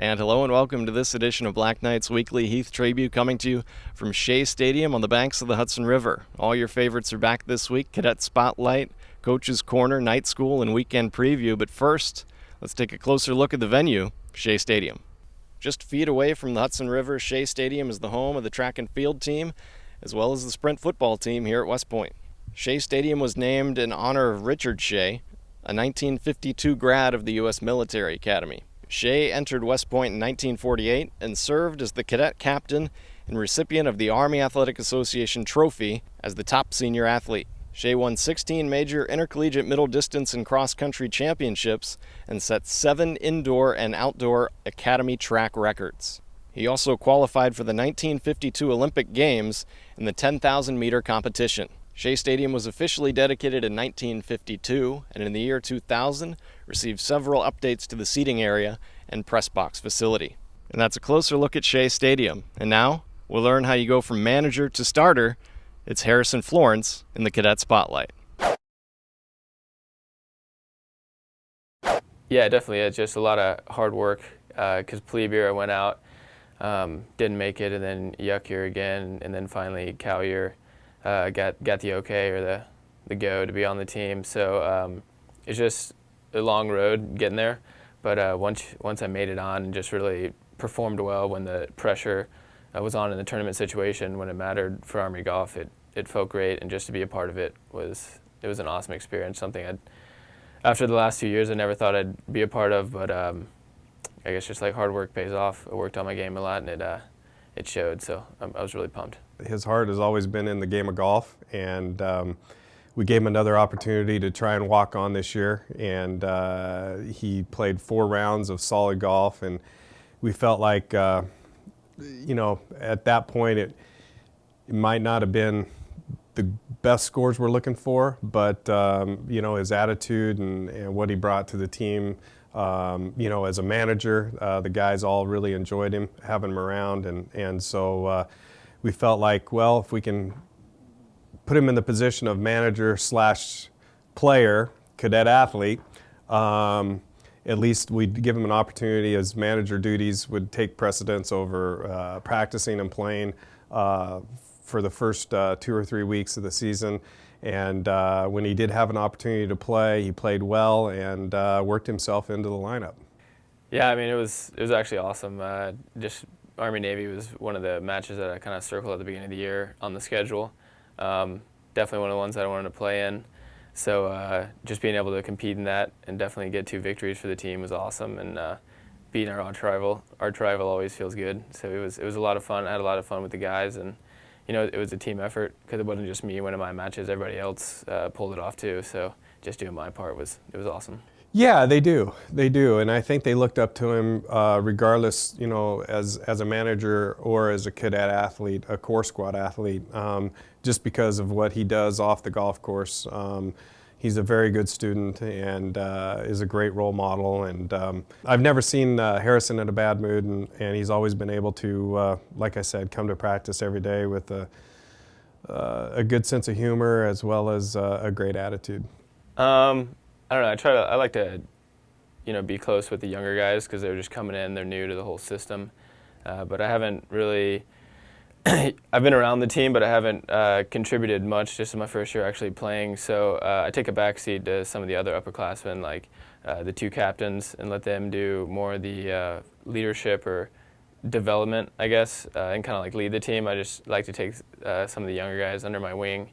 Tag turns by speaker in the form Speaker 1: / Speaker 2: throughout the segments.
Speaker 1: And hello and welcome to this edition of Black Knights Weekly. Heath Trabue coming to you from Shea Stadium on the banks of the Hudson River. All your favorites are back this week: Cadet Spotlight, Coach's Corner, Night School, and Weekend Preview. But first, let's take a closer look at the venue, Shea Stadium. Just feet away from the Hudson River, Shea Stadium is the home of the track and field team, as well as the sprint football team here at West Point. Shea Stadium was named in honor of Richard Shea, a 1952 grad of the U.S. Military Academy. Shea entered West Point in 1948 and served as the cadet captain and recipient of the Army Athletic Association trophy as the top senior athlete. Shea won 16 major intercollegiate middle distance and cross-country championships and set 7 indoor and outdoor academy track records. He also qualified for the 1952 Olympic Games in the 10,000-meter competition. Shea Stadium was officially dedicated in 1952, and in the year 2000 received several updates to the seating area and press box facility. And that's a closer look at Shea Stadium. And now, we'll learn how you go from manager to starter. It's Harrison Florence in the Cadet Spotlight.
Speaker 2: Yeah, definitely. It's just a lot of hard work because plebe year I went out, didn't make it, and then yuck year again, and then finally cow year. Got the okay or the go to be on the team. So it's just a long road getting there. But once I made it on and just really performed well when the pressure was on in the tournament situation, when it mattered for Army golf, it felt great. And just to be a part of it was an awesome experience. Something after the last 2 years I never thought I'd be a part of. But I guess just like hard work pays off. I worked on my game a lot, and it showed. So I was really pumped.
Speaker 3: His heart has always been in the game of golf, and we gave him another opportunity to try and walk on this year, and he played 4 rounds of solid golf, and we felt like, at that point it might not have been the best scores we're looking for, but his attitude and what he brought to the team, as a manager, the guys all really enjoyed him, having him around, and so we felt like, well, if we can put him in the position of manager/player, cadet athlete, at least we'd give him an opportunity as manager duties would take precedence over practicing and playing for the first 2 or 3 weeks of the season. And when he did have an opportunity to play, he played well and worked himself into the lineup.
Speaker 2: Yeah, I mean, it was actually awesome. Just Army-Navy was one of the matches that I kind of circled at the beginning of the year on the schedule. Definitely one of the ones that I wanted to play in. So just being able to compete in that and definitely get 2 victories for the team was awesome. And beating our arch rival always feels good. So it was a lot of fun. I had a lot of fun with the guys, and it was a team effort because it wasn't just me winning my matches. Everybody else pulled it off too. So just doing my part was awesome.
Speaker 3: Yeah, they do, and I think they looked up to him regardless, as a manager or as a cadet athlete, a core squad athlete, just because of what he does off the golf course. He's a very good student and is a great role model, and I've never seen Harrison in a bad mood, and he's always been able to, like I said, come to practice every day with a good sense of humor as well as a great attitude.
Speaker 2: I don't know. I like to, be close with the younger guys because they're just coming in. They're new to the whole system. But I haven't really. I've been around the team, but I haven't contributed much. This is my first year actually playing, so I take a backseat to some of the other upperclassmen, like the 2 captains, and let them do more of the leadership or development, I guess, and kind of like lead the team. I just like to take some of the younger guys under my wing,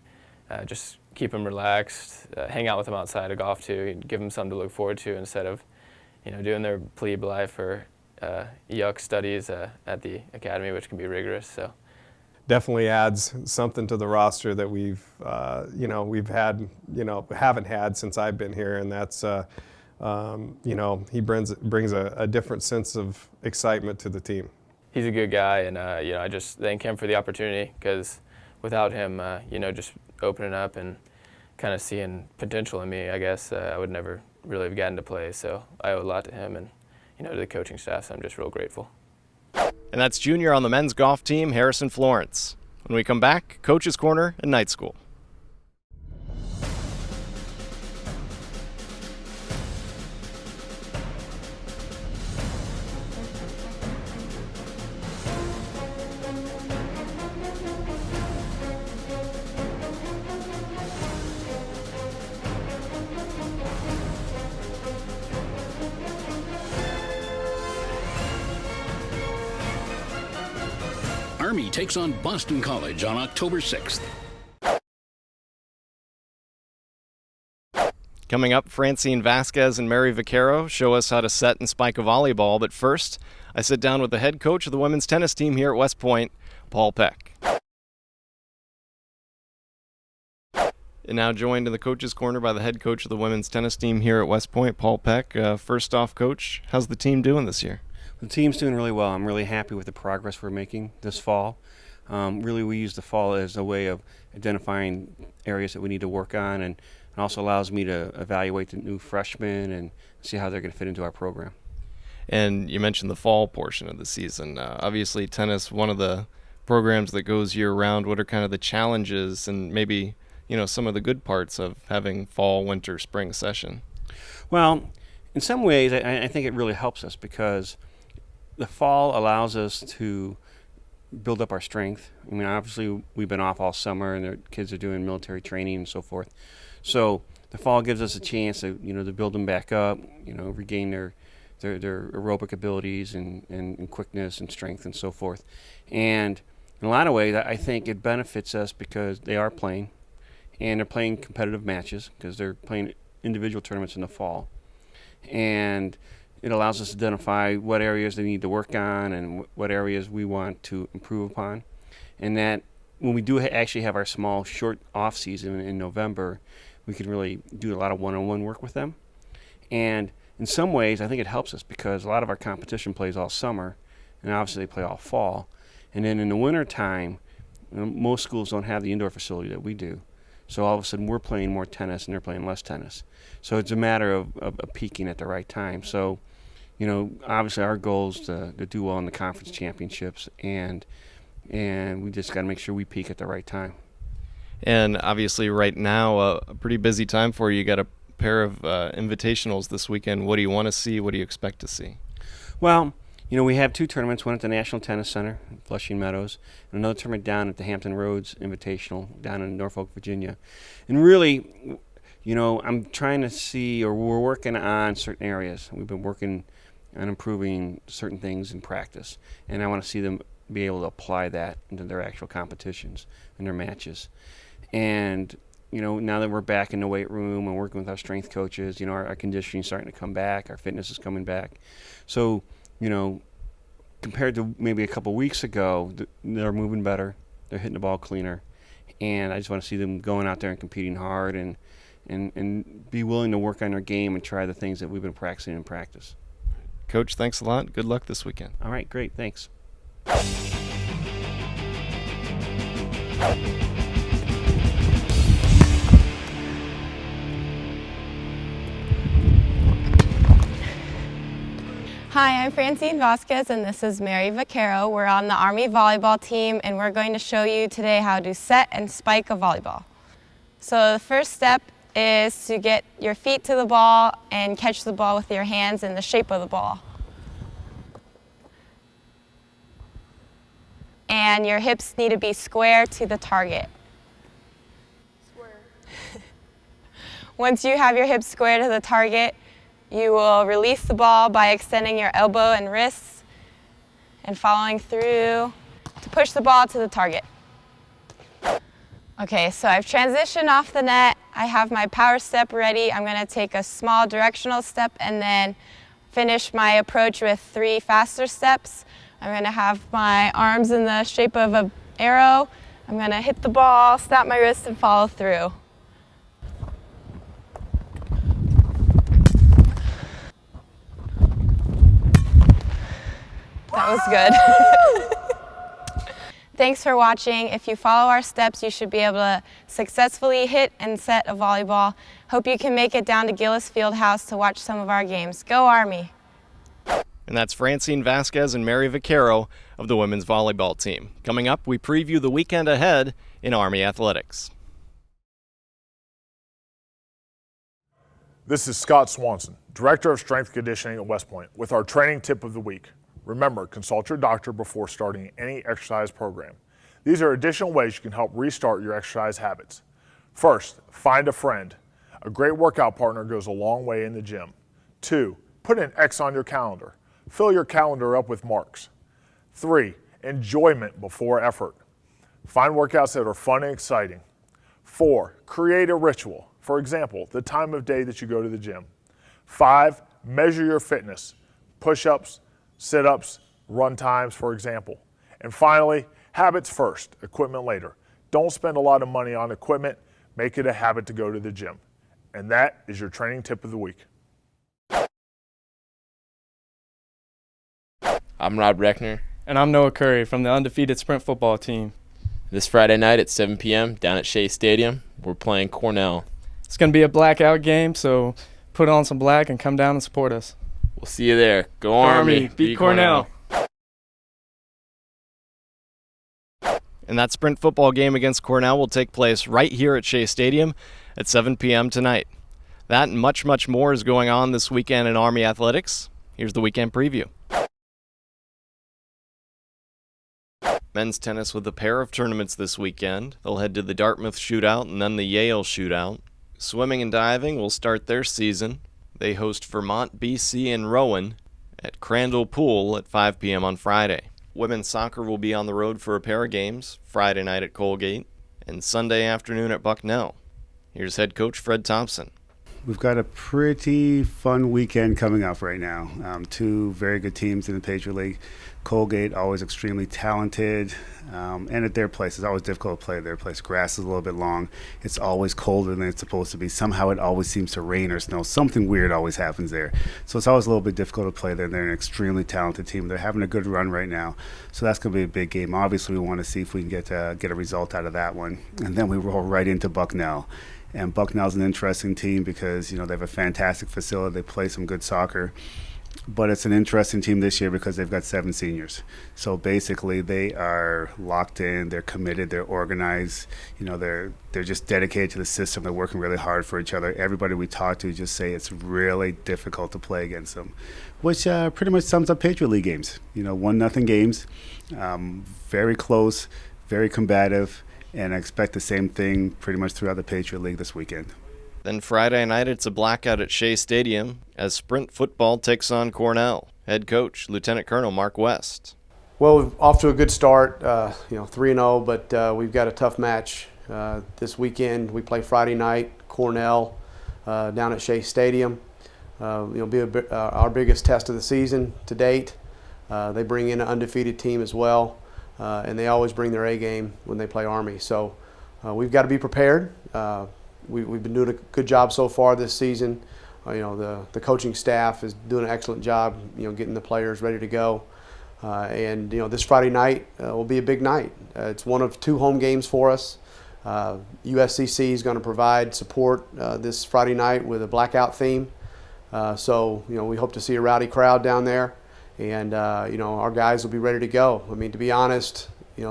Speaker 2: just keep them relaxed, hang out with them outside of golf too, give them something to look forward to instead of, doing their plebe life or yuck studies at the academy, which can be rigorous. So
Speaker 3: definitely adds something to the roster that we've had, haven't had since I've been here, and that's, he brings a different sense of excitement to the team.
Speaker 2: He's a good guy, and I just thank him for the opportunity because without him, just opening up and kind of seeing potential in me, I guess I would never really have gotten to play. So I owe a lot to him and to the coaching staff. So I'm just real grateful.
Speaker 1: And that's junior on the men's golf team, Harrison Florence. When we come back, Coach's Corner and Night School.
Speaker 4: Army takes on Boston College on October 6th.
Speaker 1: Coming up, Francine Vasquez and Mary Vaquero show us how to set and spike a volleyball. But first, I sit down with the head coach of the women's tennis team here at West Point, Paul Peck. And now joined in the coach's corner by the head coach of the women's tennis team here at West Point, Paul Peck. First off, Coach, how's the team doing this year?
Speaker 5: The team's doing really well. I'm really happy with the progress we're making this fall. Really, we use the fall as a way of identifying areas that we need to work on, and it also allows me to evaluate the new freshmen and see how they're going to fit into our program.
Speaker 1: And you mentioned the fall portion of the season. Obviously, tennis, one of the programs that goes year-round. What are kind of the challenges and maybe some of the good parts of having fall, winter, spring session?
Speaker 5: Well, in some ways, I think it really helps us because the fall allows us to build up our strength. I mean, obviously, we've been off all summer, and the kids are doing military training and so forth. So the fall gives us a chance to, to build them back up, regain their aerobic abilities and quickness and strength and so forth. And in a lot of ways, I think it benefits us because they are playing. And they're playing competitive matches because they're playing individual tournaments in the fall. And it allows us to identify what areas they need to work on and what areas we want to improve upon. And that when we do actually have our small, short off season in November, we can really do a lot of one-on-one work with them. And in some ways, I think it helps us because a lot of our competition plays all summer, and obviously they play all fall. And then in the winter time, most schools don't have the indoor facility that we do. So all of a sudden we're playing more tennis and they're playing less tennis. So it's a matter of peaking at the right time. So, obviously our goal is to do well in the conference championships, and we just got to make sure we peak at the right time.
Speaker 1: And obviously right now, a pretty busy time for you. You got a pair of invitationals this weekend. What do you want to see? What do you expect to see?
Speaker 5: Well, we have two tournaments, one at the National Tennis Center in Flushing Meadows, and another tournament down at the Hampton Roads Invitational down in Norfolk, Virginia. And really, I'm trying to see, or we're working on certain areas. We've been working on improving certain things in practice, and I want to see them be able to apply that into their actual competitions and their matches. And now that we're back in the weight room and working with our strength coaches, our conditioning is starting to come back, our fitness is coming back. So, compared to maybe a couple weeks ago, they're moving better, they're hitting the ball cleaner, and I just want to see them going out there and competing hard and be willing to work on their game and try the things that we've been practicing in practice.
Speaker 1: Coach, thanks a lot. Good luck this weekend.
Speaker 5: All right, great, thanks.
Speaker 6: Hi, I'm Francine Vasquez, and this is Mary Vaquero. We're on the Army volleyball team, and we're going to show you today how to set and spike a volleyball. So the first step is to get your feet to the ball and catch the ball with your hands in the shape of the ball. And your hips need to be square to the target. Square. Once you have your hips square to the target, you will release the ball by extending your elbow and wrists and following through to push the ball to the target. Okay, so I've transitioned off the net. I have my power step ready. I'm going to take a small directional step and then finish my approach with 3 faster steps. I'm going to have my arms in the shape of an arrow. I'm going to hit the ball, snap my wrist, and follow through. That was good. Thanks for watching. If you follow our steps, you should be able to successfully hit and set a volleyball. Hope you can make it down to Gillis Fieldhouse to watch some of our games. Go Army!
Speaker 1: And that's Francine Vasquez and Mary Vaquero of the women's volleyball team. Coming up, we preview the weekend ahead in Army athletics.
Speaker 7: This is Scott Swanson, Director of Strength Conditioning at West Point, with our training tip of the week. Remember, consult your doctor before starting any exercise program. These are additional ways you can help restart your exercise habits. First, find a friend. A great workout partner goes a long way in the gym. 2, put an X on your calendar. Fill your calendar up with marks. 3, enjoyment before effort. Find workouts that are fun and exciting. 4, create a ritual. For example, the time of day that you go to the gym. 5, measure your fitness. Push-ups, sit-ups, run times, for example. And finally, habits first, equipment later. Don't spend a lot of money on equipment. Make it a habit to go to the gym. And that is your training tip of the week.
Speaker 8: I'm Rob Reckner.
Speaker 9: And I'm Noah Curry from the undefeated sprint football team.
Speaker 8: This Friday night at 7 p.m. down at Shea Stadium, we're playing Cornell.
Speaker 9: It's going to be a blackout game, so put on some black and come down and support us.
Speaker 8: We'll see you there. Go Army.
Speaker 9: Beat Cornell.
Speaker 1: And that sprint football game against Cornell will take place right here at Shea Stadium at 7 p.m. tonight. That and much, much more is going on this weekend in Army athletics. Here's the weekend preview. Men's tennis with a pair of tournaments this weekend. They'll head to the Dartmouth Shootout and then the Yale Shootout. Swimming and diving will start their season. They host Vermont, BC, and Rowan at Crandall Pool at 5 p.m. on Friday. Women's soccer will be on the road for a pair of games, Friday night at Colgate and Sunday afternoon at Bucknell. Here's head coach Fred Thompson.
Speaker 10: We've got a pretty fun weekend coming up right now. 2 very good teams in the Patriot League. Colgate, always extremely talented, and at their place, it's always difficult to play at their place. Grass is a little bit long. It's always colder than it's supposed to be. Somehow it always seems to rain or snow. Something weird always happens there. So it's always a little bit difficult to play there. They're an extremely talented team. They're having a good run right now. So that's going to be a big game. Obviously, we want to see if we can get a result out of that one. And then we roll right into Bucknell. And Bucknell's an interesting team because, they have a fantastic facility. They play some good soccer. But it's an interesting team this year because they've got 7 seniors. So basically they are locked in, they're committed, they're organized, they're just dedicated to the system, they're working really hard for each other. Everybody we talk to just say it's really difficult to play against them, which pretty much sums up Patriot League games. 1-0 games, very close, very combative, and I expect the same thing pretty much throughout the Patriot League this weekend.
Speaker 1: Then Friday night, it's a blackout at Shea Stadium as sprint football takes on Cornell. Head coach, Lieutenant Colonel Mark West.
Speaker 11: Well, we're off to a good start, 3-0, but we've got a tough match this weekend. We play Friday night, Cornell, down at Shea Stadium. It'll be our biggest test of the season to date. They bring in an undefeated team as well, and they always bring their A game when they play Army. So we've got to be prepared. We've been doing a good job so far this season. The coaching staff is doing an excellent job, getting the players ready to go. And this Friday night will be a big night. It's one of 2 home games for us. USCC is going to provide support this Friday night with a blackout theme. So we hope to see a rowdy crowd down there, and our guys will be ready to go. I mean, to be honest, they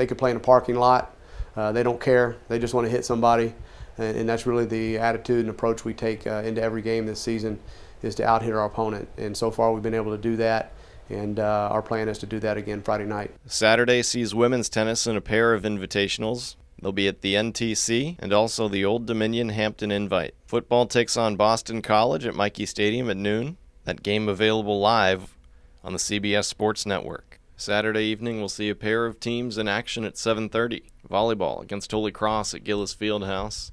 Speaker 11: could play in a parking lot. They don't care. They just want to hit somebody, and that's really the attitude and approach we take into every game this season, is to out-hit our opponent. And so far we've been able to do that, and our plan is to do that again Friday night.
Speaker 1: Saturday sees women's tennis in a pair of invitationals. They'll be at the NTC and also the Old Dominion Hampton Invite. Football takes on Boston College at Mikey Stadium at noon. That game available live on the CBS Sports Network. Saturday evening we'll see a pair of teams in action at 7:30. Volleyball against Holy Cross at Gillis Fieldhouse,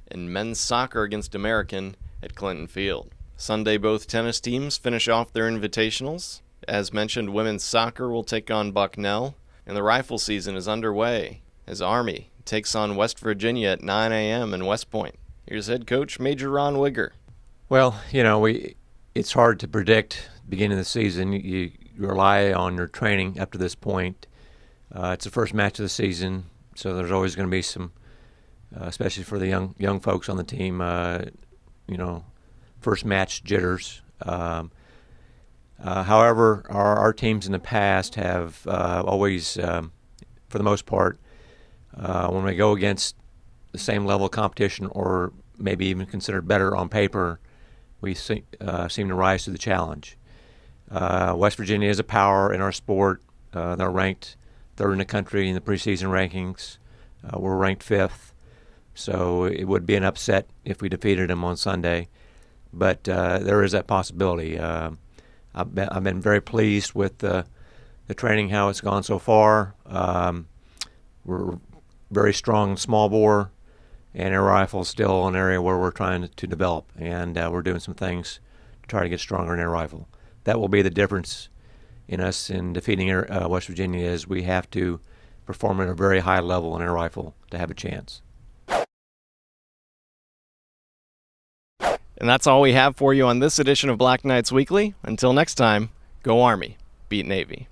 Speaker 1: and men's soccer against American at Clinton Field. Sunday, both tennis teams finish off their invitationals. As mentioned, women's soccer will take on Bucknell, and the rifle season is underway as Army takes on West Virginia at 9 a.m. in West Point. Here's head coach Major Ron Wigger.
Speaker 12: Well, it's hard to predict the beginning of the season. You rely on your training up to this point. It's the first match of the season. So there's always going to be some, especially for the young folks on the team, first match jitters. However, our teams in the past have always, for the most part, when we go against the same level of competition or maybe even considered better on paper, we seem to rise to the challenge. West Virginia is a power in our sport. They're ranked 3rd in the country in the preseason rankings. We're ranked 5th, so it would be an upset if we defeated them on Sunday. But there is that possibility. I've been very pleased with the the training, how it's gone so far. We're very strong in small bore, and air rifle is still an area where we're trying to develop, and we're doing some things to try to get stronger in air rifle. That will be the difference in us in defeating West Virginia, is we have to perform at a very high level in air rifle to have a chance.
Speaker 1: And that's all we have for you on this edition of Black Knights Weekly. Until next time, go Army, beat Navy.